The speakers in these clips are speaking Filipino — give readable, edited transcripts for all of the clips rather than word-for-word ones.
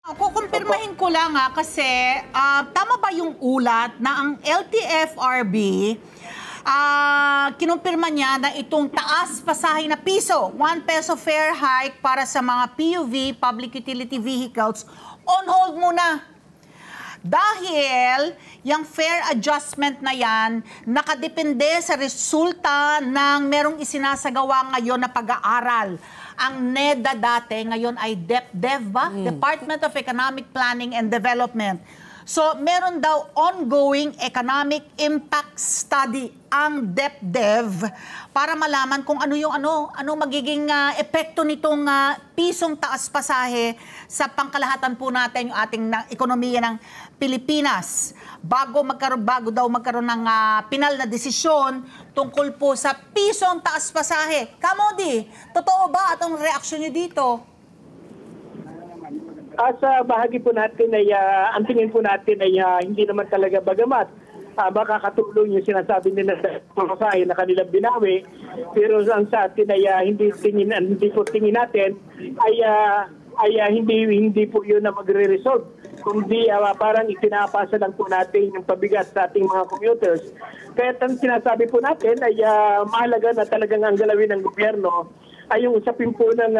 Kukumpirmahin ko lang kasi tama ba yung ulat na ang LTFRB kinumpirma niya na itong taas pasahe na piso, 1 peso fare hike para sa mga PUV, Public Utility Vehicles, on hold muna. Dahil yung fare adjustment na yan, nakadepende sa resulta ng merong isinasagawa ngayon na pag-aaral. Ang NEDA dati, ngayon ay DepDev ba? Department of Economic Planning and Development. So, meron daw ongoing economic impact study ang DepDev para malaman kung ano yung ano magiging epekto nitong pisong taas pasahe sa pangkalahatan po natin yung ating ekonomiya ng Pilipinas. Bago daw magkaroon ng pinal na desisyon tungkol po sa pisong taas pasahe. Kamodi, totoo ba at ang reaksyon niyo dito? Sa bahagi po natin ay ang tingin po natin ay hindi naman talaga bagamat makakatulong yung sinasabi nila sa pasahe na kanilang binawi, pero ang sa atin ay hindi po tingin natin ay hindi po yun na magre-resolve, kundi parang itinapasa lang po natin yung pabigat sa ating mga commuters. Kaya ang sinasabi po natin ay mahalaga na talagang ang galawin ng gobyerno ay yung usapin po ng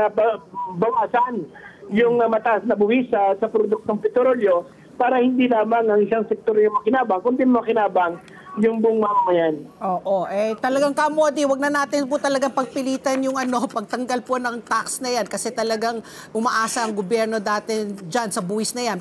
bawasan yung mataas na buwis sa produktong petrolyo para hindi lamang ang isang sektor yung makinabang, kundi makinabang yung buong mamamayan. Oo, talagang Kamodi, wag na natin po talagang pagpilitan yung pagtanggal po ng tax na yan kasi talagang umaasa ang gobyerno dati dyan sa buwis na yan.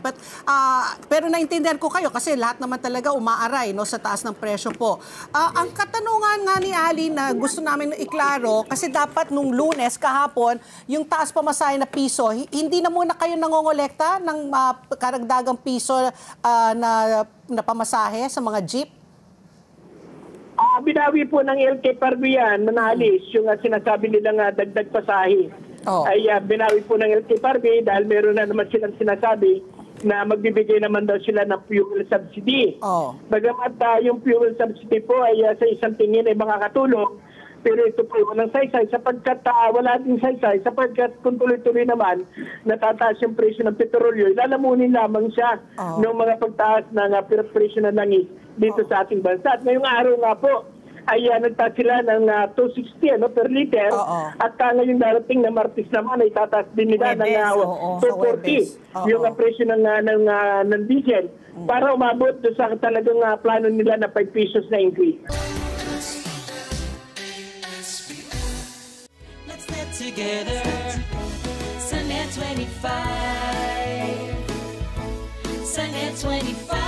Pero naintindihan ko kayo kasi lahat naman talaga umaaray sa taas ng presyo po. Ang katanungan nga ni Ali na gusto namin iklaro, kasi dapat nung Lunes kahapon, yung taas pamasahe na piso, hindi na muna kayo nangongolekta ng karagdagang piso na pamasahe sa mga jeep? Binawi po ng LTFRB yan, manalis, yung sinasabi nilang dagdag pasahe. Ay binawi po ng LTFRB dahil meron na naman silang sinasabi na magbibigay naman daw sila ng fuel subsidy. Bagamat yung fuel subsidy po ay sa isang tingin ay makakatulong, pero ito po walang saysay sapagkat wala din saysay sapagkat kung tuloy-tuloy naman natataas yung presyo ng petrolyo, lalamunin lamang siya ng mga pagtaas ng presyo ng langis dito sa ating bansa. At ngayong araw nga po ay nagtaas sila ng 260 per liter at ngayong darating na Martes naman ay tataas din nila ng 240 yung presyo ng diesel para umabot sa talagang plano nila na 5 pesos na increase. Together, Sunnet 25, Sunnet 25.